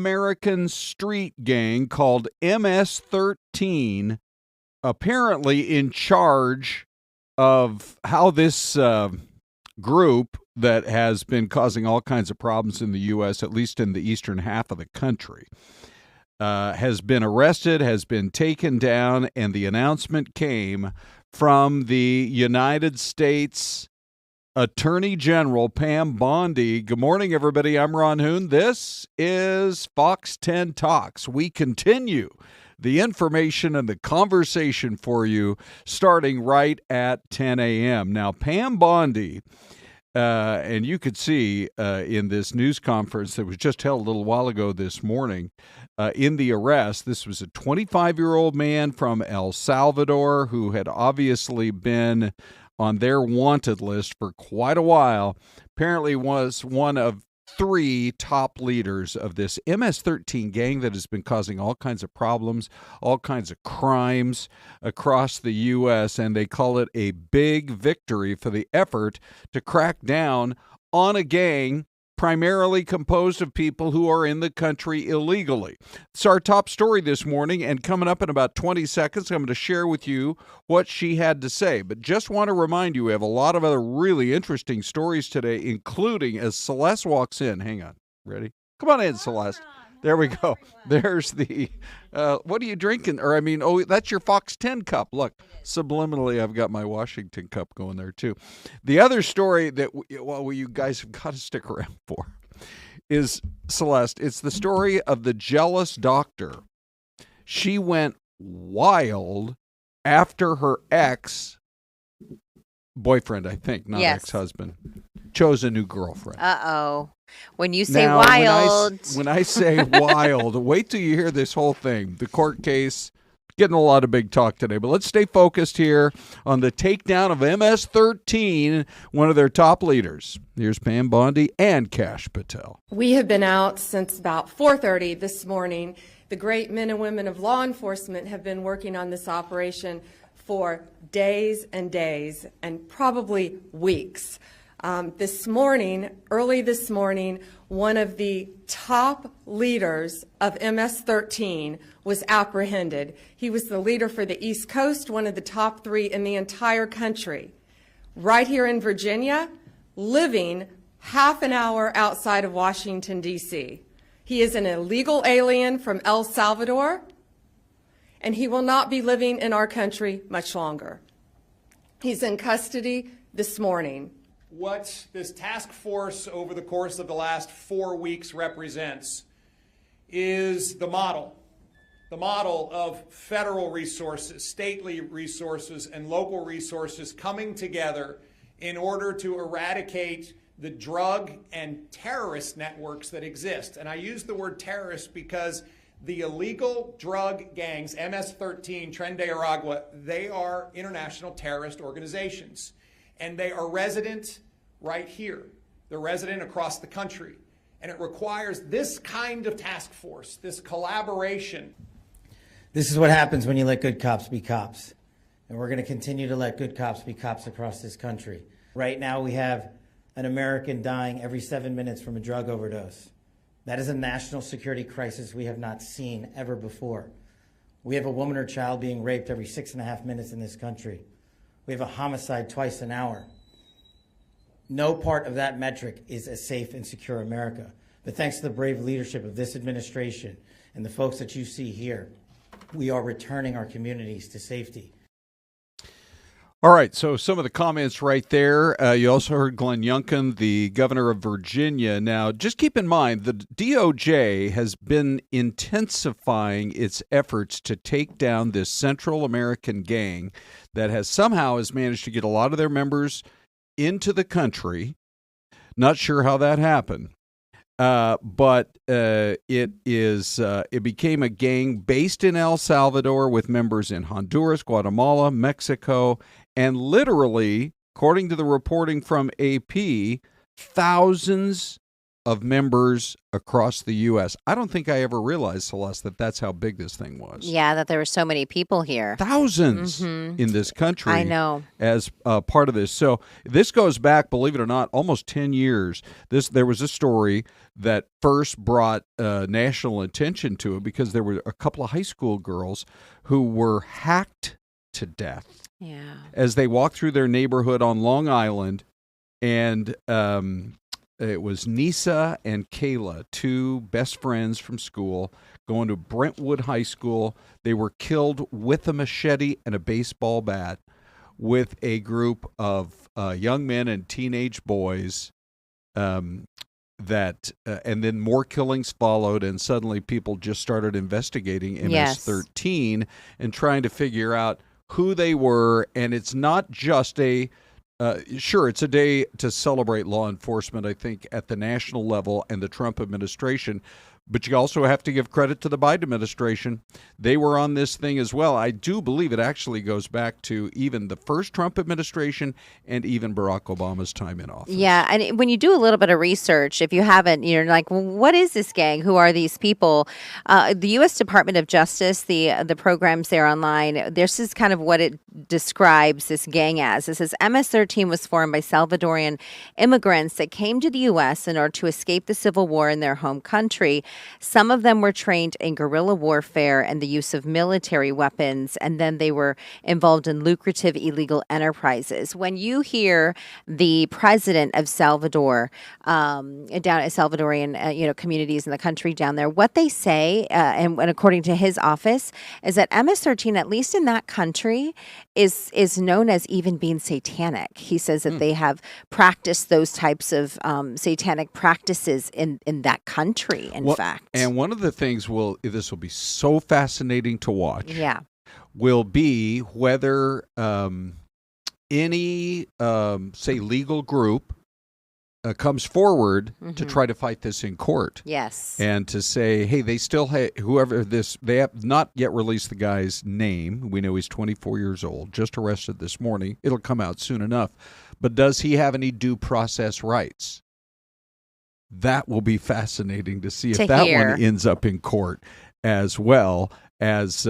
American street gang called MS-13 apparently in charge of how this group that has been causing all kinds of problems in the U.S., at least in the eastern half of the country, has been arrested, has been taken down, and the announcement came from the United States Attorney General Pam Bondi. Good morning, everybody. I'm Ron Hoon. This is Fox 10 Talks. We continue the information and the conversation for you starting right at 10 a.m. Now, Pam Bondi, and you could see in this news conference that was just held a little while ago this morning, in the arrest, this was a 25-year-old man from El Salvador who had obviously been on their wanted list for quite a while. Apparently was one of three top leaders of this MS-13 gang that has been causing all kinds of problems, all kinds of crimes across the U.S., and they call it a big victory for the effort to crack down on a gang primarily composed of people who are in the country illegally. It's our top story this morning, and coming up in about 20 seconds, I'm going to share with you what she had to say. But just want to remind you, we have a lot of other really interesting stories today, including as Syleste walks in. Hang on. Ready? Come on in, Syleste. There we go. There's the, what are you drinking? Or, that's your Fox 10 cup. Look, subliminally, I've got my Washington cup going there, too. The other story that, you guys have got to stick around for is, Syleste, it's the story of the jealous doctor. She went wild after her ex-boyfriend, I think, not ex-husband, chose a new girlfriend. Uh-oh. When you say now, wild. When I say wild, wait till you hear this whole thing. The court case, getting a lot of big talk today. But let's stay focused here on the takedown of MS-13, one of their top leaders. Here's Pam Bondi and Kash Patel. We have been out since about 4:30 this morning. The great men and women of law enforcement have been working on this operation for days and days and probably weeks. Early this morning, one of the top leaders of MS-13 was apprehended. He was the leader for the East Coast, one of the top three in the entire country. Right here in Virginia, living half an hour outside of Washington, D.C. He is an illegal alien from El Salvador, and he will not be living in our country much longer. He's in custody this morning. What this task force over the course of the last 4 weeks represents is the model of federal resources, stately resources, and local resources coming together in order to eradicate the drug and terrorist networks that exist. And I use the word terrorist because the illegal drug gangs, MS-13, Tren de Aragua, they are international terrorist organizations. And they are resident right here. They're resident across the country. And it requires this kind of task force, this collaboration. This is what happens when you let good cops be cops. And we're going to continue to let good cops be cops across this country. Right now we have an American dying every 7 minutes from a drug overdose. That is a national security crisis we have not seen ever before. We have a woman or child being raped every 6.5 minutes in this country. We have a homicide twice an hour. No part of that metric is a safe and secure America. But thanks to the brave leadership of this administration and the folks that you see here, we are returning our communities to safety. All right, so some of the comments right there. You also heard Glenn Youngkin, the governor of Virginia. Now, just keep in mind, the DOJ has been intensifying its efforts to take down this Central American gang that has managed to get a lot of their members into the country. Not sure how that happened. But it became a gang based in El Salvador with members in Honduras, Guatemala, Mexico, and literally, according to the reporting from AP, thousands of members across the U.S. I don't think I ever realized, Celeste, that that's how big this thing was. Yeah, that there were so many people here. Thousands in this country. I know. As part of this. So this goes back, believe it or not, almost 10 years. There was a story that first brought national attention to it because there were a couple of high school girls who were hacked to death as they walked through their neighborhood on Long Island. And it was Nisa and Kayla, two best friends from school, going to Brentwood High School. They were killed with a machete and a baseball bat with a group of young men and teenage boys. And then more killings followed, and suddenly people just started investigating MS-13 and trying to figure out who they were. And it's not just sure, it's a day to celebrate law enforcement, I think, at the national level and the Trump administration. But you also have to give credit to the Biden administration. They were on this thing as well. I do believe it actually goes back to even the first Trump administration and even Barack Obama's time in office. Yeah, and when you do a little bit of research, if you haven't, you're like, well, what is this gang? Who are these people? The U.S. Department of Justice, the programs there online, this is kind of what it describes this gang as. It says MS-13 was formed by Salvadorian immigrants that came to the U.S. in order to escape the civil war in their home country. Some of them were trained in guerrilla warfare and the use of military weapons, and then they were involved in lucrative illegal enterprises. When you hear the president of Salvador, down at Salvadorian communities in the country down there, what they say, and according to his office, is that MS-13, at least in that country, is known as even being satanic. He says that they have practiced those types of satanic practices in that country, in fact. And one of the things this will be so fascinating to watch. Yeah. Will be whether any, say, legal group comes forward to try to fight this in court. Yes. And to say, hey, they still have they have not yet released the guy's name. We know he's 24 years old, just arrested this morning. It'll come out soon enough. But does he have any due process rights? That will be fascinating to see if that one ends up in court as well as,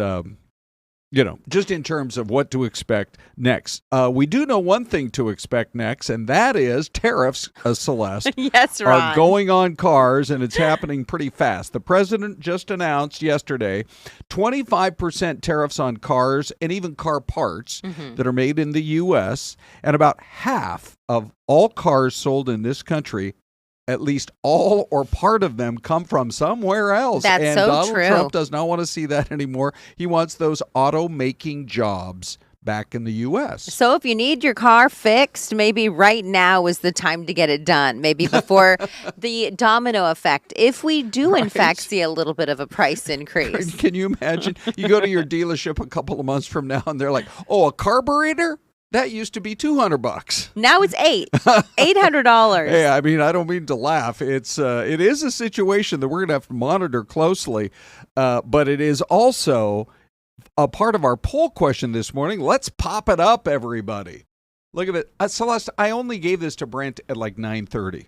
just in terms of what to expect next. We do know one thing to expect next, and that is tariffs, Celeste, yes, Ron, are going on cars, and it's happening pretty fast. The president just announced yesterday 25% tariffs on cars and even car parts that are made in the U.S., and about half of all cars sold in this country, at least all or part of them, come from somewhere else. That's so Donald true. Trump does not want to see that anymore. He wants those auto-making jobs back in the U.S. So if you need your car fixed, maybe right now is the time to get it done. Maybe before the domino effect, if we do in fact see a little bit of a price increase. Can you imagine? You go to your dealership a couple of months from now and they're like, oh, a carburetor? That used to be $200. Now it's $800. Hey, I mean, I don't mean to laugh. It is a situation that we're going to have to monitor closely, but it is also a part of our poll question this morning. Let's pop it up, everybody. Look at it, Celeste. I only gave this to Brent at like 9:30.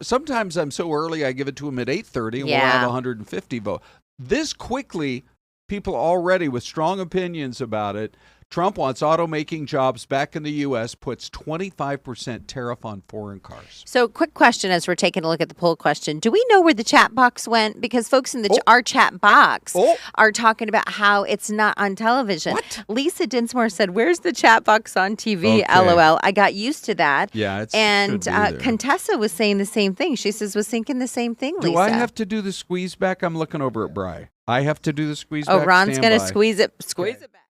Sometimes I'm so early I give it to him at 8:30, and we'll have 150 vote. This quickly, people already with strong opinions about it. Trump wants automaking jobs back in the U.S., puts 25% tariff on foreign cars. So quick question as we're taking a look at the poll question. Do we know where the chat box went? Because folks in our chat box are talking about how it's not on television. What? Lisa Dinsmore said, where's the chat box on TV? Okay. LOL. I got used to that. Yeah, and Contessa was saying the same thing. She was thinking the same thing, Lisa. Do I have to do the squeeze back? I'm looking over at Bri. I have to do the squeeze back? Oh, Ron's going to squeeze it back.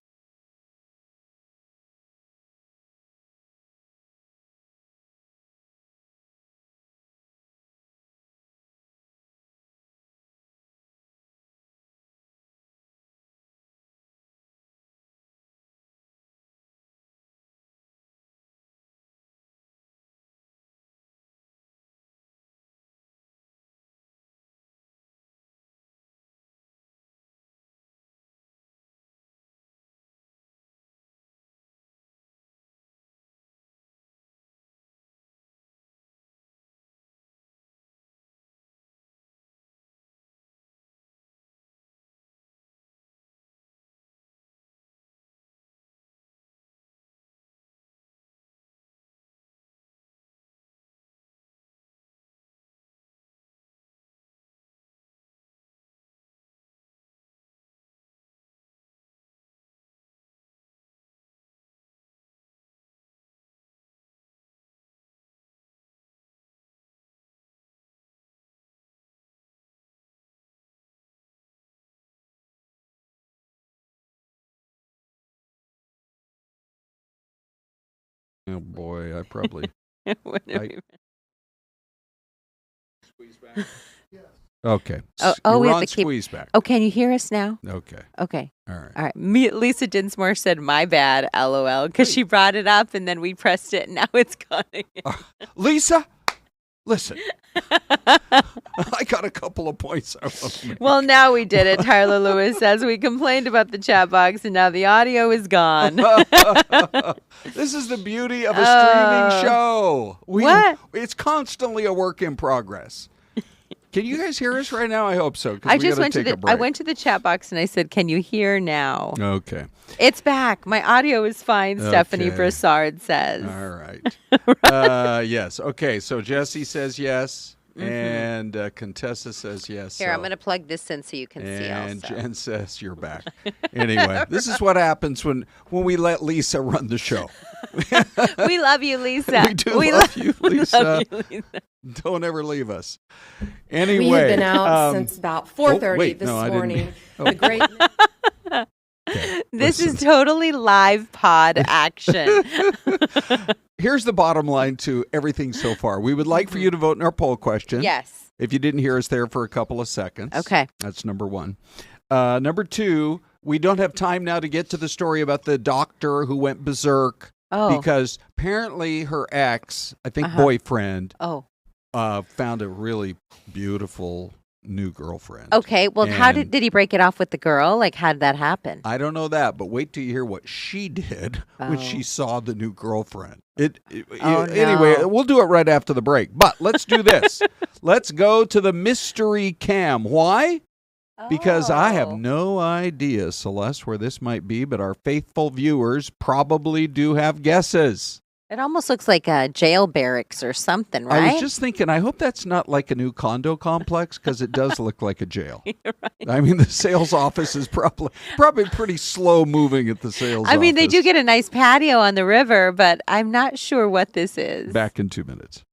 Oh boy, I probably. Okay. We You're have on to keep. squeeze back. Oh, can you hear us now? Okay. Okay. All right. All right. Lisa Dinsmore said, "My bad, LOL," because she brought it up and then we pressed it and now it's gone again. Lisa, listen. I got a couple of points I want to make. Well, now we did it. Tyler Lewis says we complained about the chat box and now the audio is gone. This is the beauty of a streaming show. What? It's constantly a work in progress. Can you guys hear us right now? I hope so. I just went to the chat box and I said, "Can you hear now?" Okay. It's back. My audio is fine. Stephanie Okay. Broussard says. All right. Yes. Okay. So Jesse says yes, and Contessa says yes. Here, I'm going to plug this in so you can see And also. Jen says you're back. Anyway, this is what happens when we let Lisa run the show. We love you, Lisa. We do love you, Lisa. Love you, Lisa. Don't ever leave us. Anyway, We have been out since about 4:30 this I didn't morning. mean- The great This is totally live pod action. Here's the bottom line to everything so far. We would like for you to vote in our poll question. Yes. If you didn't hear us there for a couple of seconds. Okay. That's number one. Number two, we don't have time now to get to the story about the doctor who went berserk. Oh. Because apparently her ex, I think boyfriend, Oh. found a really beautiful new girlfriend. Okay. Well, how And did he break it off with the girl? Like, how did that happen? I don't know that, but wait till you hear what she did when she saw the new girlfriend. Anyway, no. we'll do it right after the break. But let's do this. Let's go to the mystery cam. Why? Because I have no idea, Celeste, where this might be, but our faithful viewers probably do have guesses. It almost looks like a jail barracks or something, right? I was just thinking, I hope that's not like a new condo complex because it does look like a jail. Right. I mean, the sales office is probably pretty slow moving at the sales office. I mean, they do get a nice patio on the river, but I'm not sure what this is. Back in 2 minutes.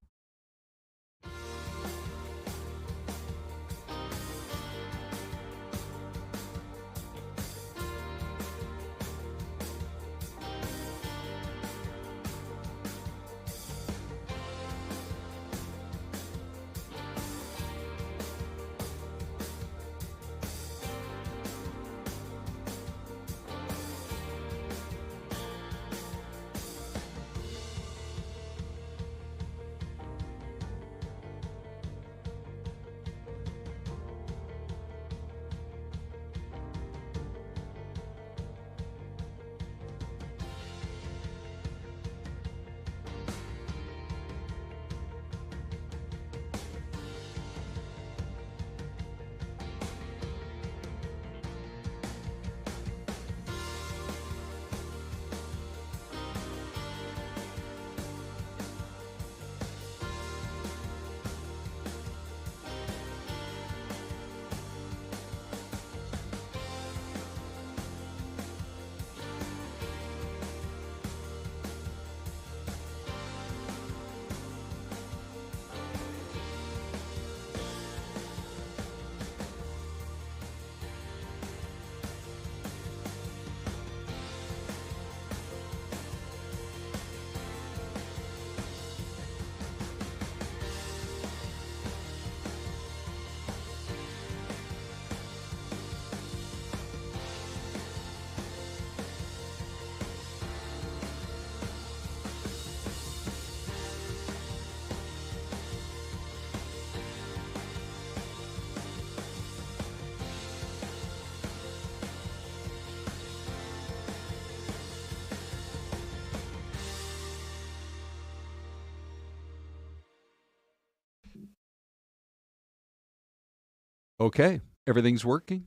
Okay, everything's working.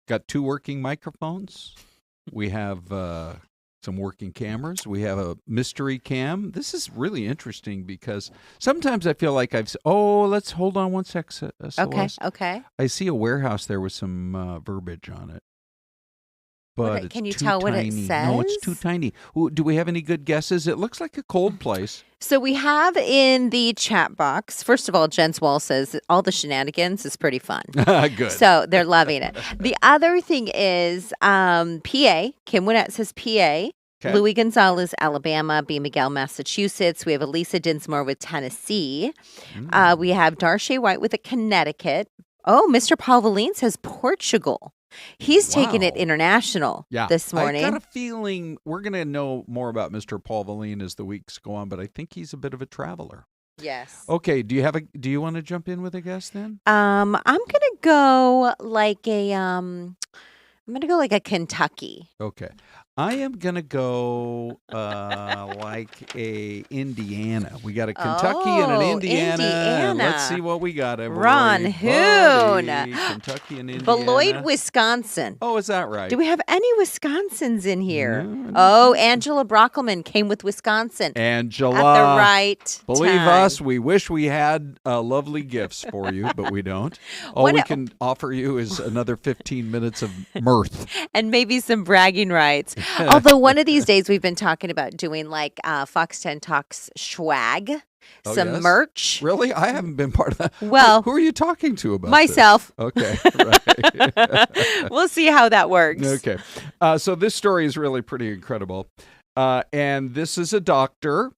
Got 2 working microphones. We have some working cameras. We have a mystery cam. This is really interesting because sometimes I feel like let's hold on one sec, Celeste. Okay. I see a warehouse there with some verbiage on it. But it's can you too tell what it tiny. No, it's too says? tiny. Do we have any good guesses? It looks like a cold place. So we have in the chat box, first of all, Jens Wall says all the shenanigans is pretty fun. Good. So they're loving it. The other thing is PA. Kim Winnett says PA. Okay. Louis Gonzalez, Alabama. B. Miguel, Massachusetts. We have Elisa Dinsmore with Tennessee. We have Darshey White with Connecticut. Oh, Mr. Paul Valine says Portugal. He's taking it Wow. international this morning. I got a feeling we're going to know more about Mr. Paul Valine as the weeks go on, but I think he's a bit of a traveler. Yes. Okay, do you want to jump in with a guess then? I'm gonna go like a Kentucky. Okay. I am going to go like a Indiana. We got a Kentucky and an Indiana. Let's see what we got. Ron everybody. Hoon. Kentucky and Indiana. Beloit, Wisconsin. Oh, is that right? Do we have any Wisconsins in here? No, Oh, Angela Brockelman came with Wisconsin. Angela. At the right Believe time. us, we wish we had lovely gifts for you, but we don't. All What we a- can offer you is another 15 minutes of mirth. And maybe some bragging rights. Although one of these days we've been talking about doing like Fox 10 Talks swag, Oh, some yes? merch. Really? I haven't been part of that. Well, who are you talking to about myself. this? Okay, right. We'll see how that works. Okay. So this story is really pretty incredible. And this is a doctor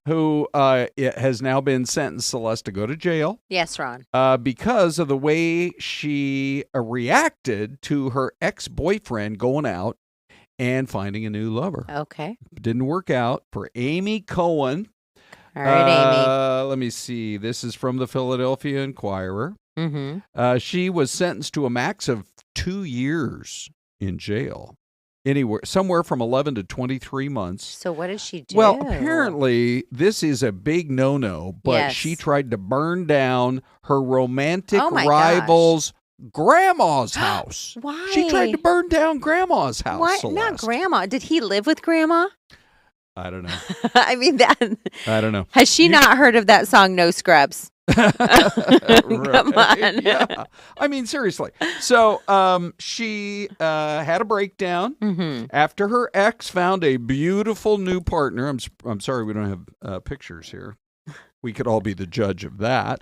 who has now been sentenced, Celeste, to go to jail Yes, Ron. because of the way she reacted to her ex-boyfriend going out and finding a new lover. Okay. Didn't work out for Amy Cohen. All right, Let me see. This is from the Philadelphia Inquirer. Amy. Mm-hmm. She was sentenced to a max of 2 years in jail. Somewhere from 11 to 23 months. So what did she do? Well, apparently this is a big no-no, but Yes. she tried to burn down her romantic Oh, my rival's grandma's house. Why? She tried to burn down grandma's house. Why? Celeste. Not grandma. Did he live with grandma? I don't know. I mean, that. I don't know. Has she not heard of that song, No Scrubs? Come Right, on. Yeah. I mean, seriously. So she had a breakdown after her ex found a beautiful new partner. I'm sorry we don't have pictures here. We could all be the judge of that.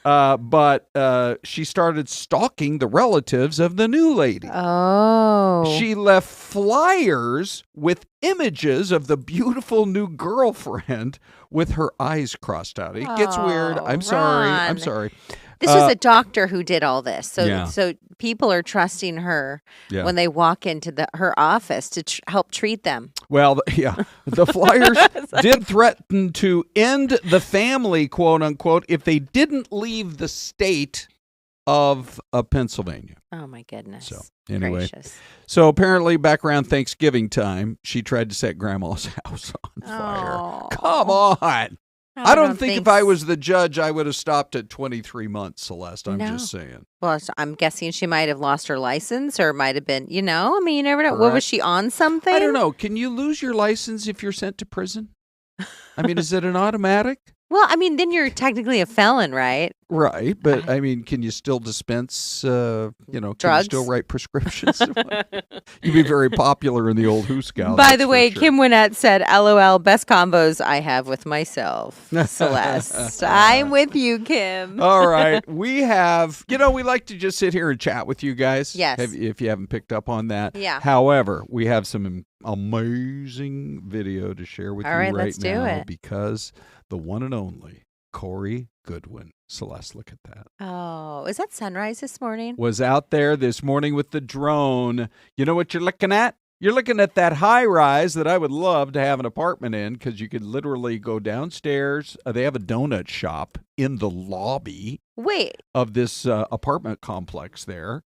But she started stalking the relatives of the new lady. Oh. She left flyers with images of the beautiful new girlfriend with her eyes crossed out. It gets weird. I'm sorry. I'm Ron. sorry. This was a doctor who did all this. So Yeah. so people are trusting her Yeah. when they walk into her office to help treat them. Well, yeah, the flyers did threaten to end the family, quote unquote, if they didn't leave the state of Pennsylvania. Oh, my goodness. So, anyway. Gracious. So apparently back around Thanksgiving time, she tried to set grandma's house on fire. Oh. Come on. I don't think if I was the judge, I would have stopped at 23 months, Celeste. I'm just saying. Well, so I'm guessing she might have lost her license or might have been, I mean, you never know. What Correct. was she on something? I don't know. Can you lose your license if you're sent to prison? I mean, is it an automatic? Well, I mean, then you're technically a felon, right? Right, but I mean, can you still dispense, can Drugs? you still write prescriptions? You'd be very popular in the old Who Scout. By that's the for way, sure. Kim Winnett said, LOL, best combos I have with myself. Celeste. I'm with you, Kim. All right, we have, we like to just sit here and chat with you guys. Yes. If you haven't picked up on that. Yeah. However, we have some amazing video to share with All you right, right let's do now it. because the one and only Corey Goodwin, Celeste, look at that, Oh, is that sunrise this morning? was out there this morning with the drone. You know what you're looking at? You're looking at that high rise that I would love to have an apartment in because you could literally go downstairs. They have a donut shop in the lobby Wait, of this apartment complex there.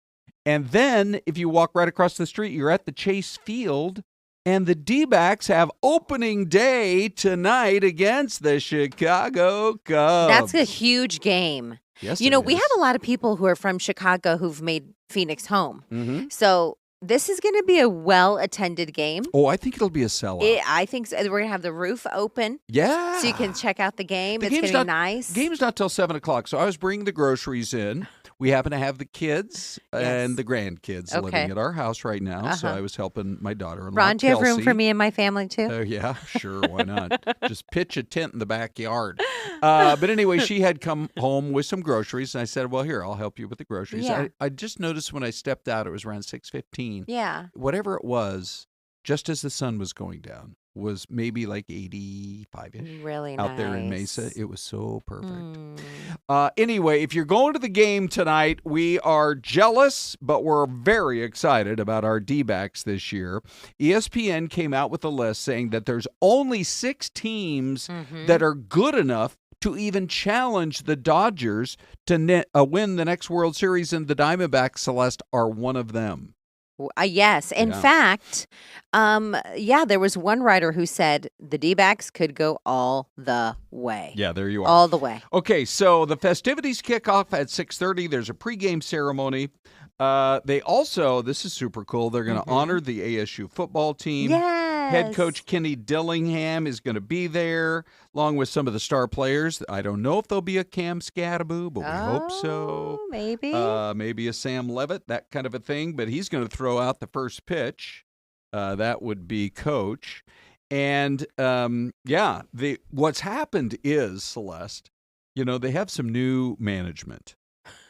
And then if you walk right across the street, you're at the Chase Field. And the D-backs have opening day tonight against the Chicago Cubs. that's a huge game. Yes, We it have is. a lot of people who are from Chicago who've made Phoenix home. Mhm. So this is going to be a well-attended game. Oh, I think it'll be a sellout. I think so. We're going to have the roof open Yeah. so you can check out the game. The It's going game's to be not- nice. Game's not till 7 o'clock, so I was bringing the groceries in. We happen to have the kids and the grandkids Okay. living at our house right now, so Uh-huh. I was helping my daughter-in-law, Ron, do you have room Kelsey. for me and my family too? Oh, yeah, sure. Why not? Just pitch a tent in the backyard. But anyway, she had come home with some groceries, and I said, well, here, I'll help you with the groceries. Yeah. I just noticed when I stepped out, it was around 6:15. Yeah. Whatever it was, just as the sun was going down, was maybe like 85-ish. Really out there in Mesa. nice. It was so perfect. Anyway, if you're going to the game tonight, we are jealous, but we're very excited about our D-backs this year. ESPN came out with a list saying that there's only 6 teams that are good enough to even challenge the Dodgers to win the next World Series, and the Diamondbacks, Celeste, are one of them. Yes. In fact, there was one writer who said the D-backs could go all the way. Yeah, there you are. All the way. Okay, so the festivities kick off at 6:30. There's a pregame ceremony. They also, this is super cool, they're going to honor the ASU football team. Yes. Head coach Kenny Dillingham is going to be there, along with some of the star players. I don't know if there'll be a Cam Scattaboo, but we hope so. Maybe. Maybe a Sam Levitt, that kind of a thing. But he's going to throw out the first pitch. That would be coach. And, what's happened is, Celeste, they have some new management.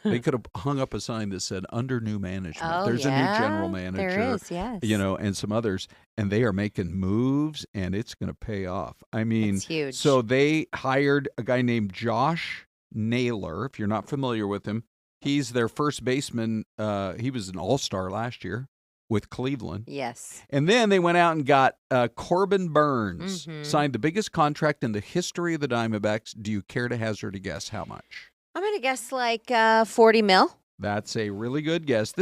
They could have hung up a sign that said under new management. Oh, There's a new general manager. There is, yes. And some others. And they are making moves, and it's going to pay off. I mean, it's huge. So they hired a guy named Josh Naylor. If you're not familiar with him, he's their first baseman. He was an all-star last year with Cleveland. Yes. And then they went out and got Corbin Burns, signed the biggest contract in the history of the Diamondbacks. Do you care to hazard a guess how much? I'm going to guess like 40 mil. That's a really good guess.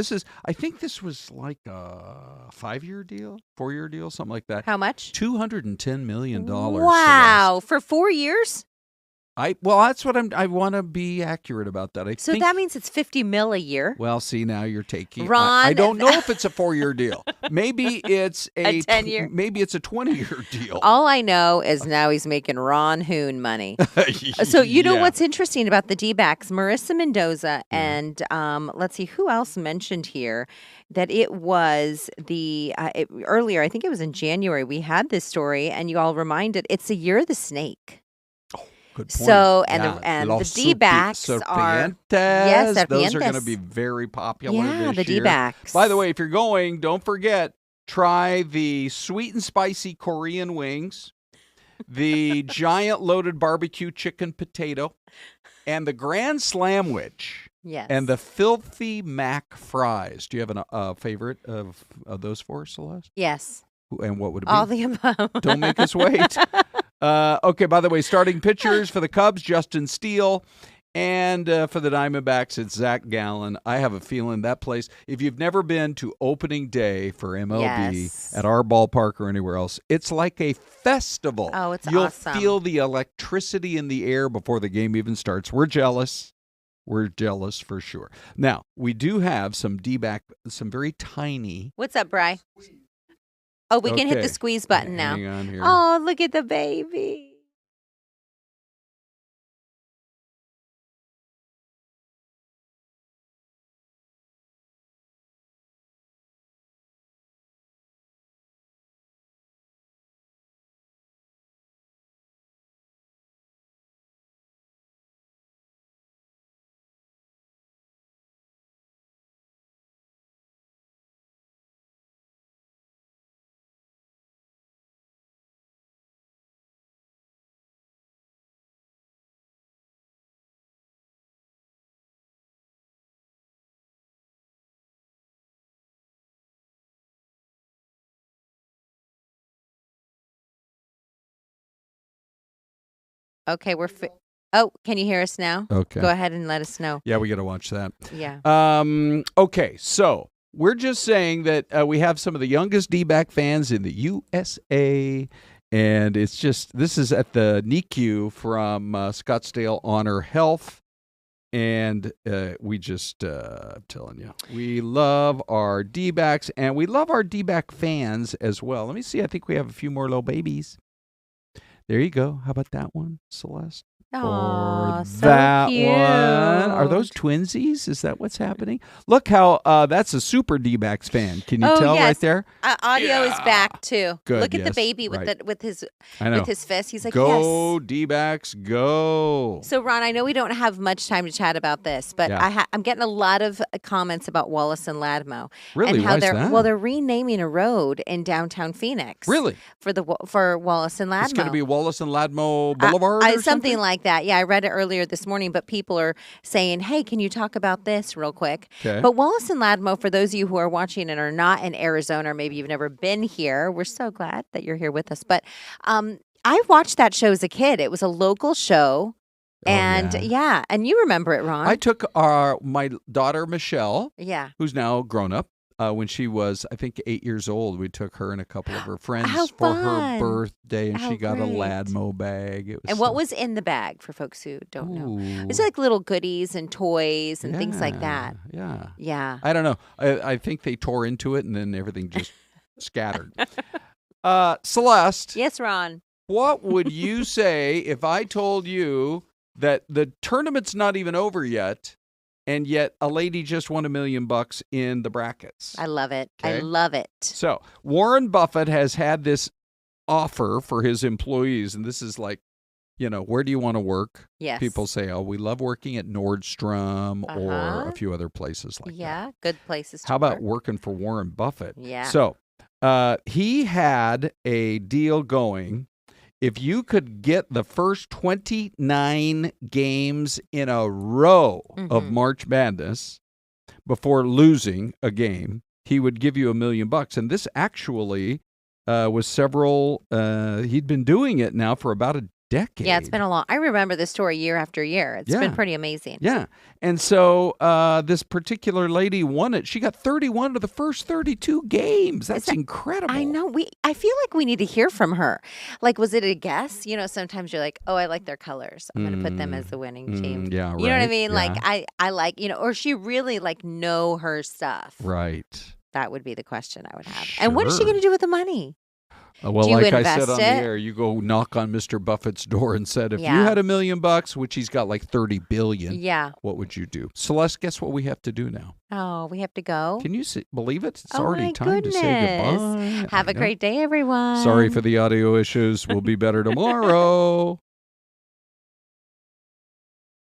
I think this was like a 5-year deal, 4-year deal, something like that. How much? $210 million. Wow. For 4 years? That's what I want to be accurate about that. So that means it's 50 mil a year? Well, see, now you're taking. Ron. I don't know if it's a 4-year deal. Maybe it's a 10-year. Maybe it's a 20-year deal. All I know is now he's making Ron Hoon money. So you know what's interesting about the D-backs? Marissa Mendoza and let's see who else mentioned here that it was earlier. I think it was in January. We had this story, and you all reminded it's the year of the snake. Good point. So, and the D-backs are yes, those are going to be very popular this year. The D-backs. By the way, if you're going, don't forget, try the sweet and spicy Korean wings, the giant loaded barbecue chicken potato, and the Grand Slamwich. Yes. And the filthy mac fries. Do you have a favorite of those 4, Celeste? Yes. And what would it be? All the above. Don't make us wait. Okay, by the way, starting pitchers for the Cubs, Justin Steele. And for the Diamondbacks, it's Zach Gallen. I have a feeling that place, if you've never been to opening day for MLB at our ballpark or anywhere else, it's like a festival. Oh, it's You'll awesome. feel the electricity in the air before the game even starts. We're jealous. We're jealous for sure. Now, we do have some D-back, some very tiny. What's up, Bri? Oh, we can hit the squeeze button now. Hang on here. Oh, look at the baby. Okay, can you hear us now? Okay. Go ahead and let us know. Yeah, we got to watch that. Yeah. Okay, so we're just saying that we have some of the youngest D-back fans in the USA, and this is at the NICU from Scottsdale Honor Health, and we just, I'm telling you, we love our D-backs, and we love our D-back fans as well. Let me see. I think we have a few more little babies. There you go. How about that one, Celeste? Aw, or so that cute. one. Are those twinsies? Is that what's happening? Look how that's a super D-backs fan. Can you tell right there? Audio is back too. Good, Look at the yes, baby with right. I know. his fist. He's like, Go yes. D-backs, go. So, Ron, I know we don't have much time to chat about this, but Yeah. I'm getting a lot of comments about Wallace and Ladmo. Really? And how Why is they're that? well, they're renaming a road in downtown Phoenix. Really? For Wallace and Ladmo. It's going to be Wallace and Ladmo Boulevard or something like that. Yeah, I read it earlier this morning, but people are saying, hey, can you talk about this real quick? Okay. But Wallace and Ladmo, for those of you who are watching and are not in Arizona, or maybe you've never been here, we're so glad that you're here with us. But I watched that show as a kid. It was a local show. And and you remember it, Ron. I took my daughter, Michelle, who's now grown up, when she was, I think, 8 years old. We took her and a couple of her friends for her birthday, and she got a Ladmo bag. It was and what was in the bag, for folks who don't know? It's like little goodies and toys and things like that. Yeah. Yeah. I don't know. I think they tore into it, and then everything just scattered. Celeste. Yes, Ron. What would you say if I told you that the tournament's not even over yet, and yet a lady just won $1 million in the brackets? I love it. Okay? I love it. So Warren Buffett has had this offer for his employees, and this is like, where do you want to work? Yes. People say, oh, we love working at Nordstrom or a few other places like that. Yeah, good places to How about work. working for Warren Buffett? Yeah. So he had a deal going. If you could get the first 29 games in a row of March Madness before losing a game, he would give you $1 million. And this actually was he'd been doing it now for about a decade. Yeah, it's been I remember this story year after year. It's been pretty amazing. Yeah. And so this particular lady won it. She got 31 of the first 32 games. That's incredible. I know. I feel like we need to hear from her. Like, was it a guess? Sometimes you're like, oh, I like their colors. I'm going to put them as the winning team. Yeah, right. You know what I mean? Yeah. Like, I like, or she really know her stuff. Right. That would be the question I would have. Sure. And what is she going to do with the money? Well, Do you like I said invest on the it? air, you go knock on Mr. Buffett's door and said, if you Yeah. had $1 million, which he's got like 30 billion, Yeah. what would you do? Celeste, guess what we have to do now? Oh, we have to go. Can you believe it? It's Oh, already my time to say goodness. goodbye. Have I a know. great day, everyone. Sorry for the audio issues. We'll be better tomorrow.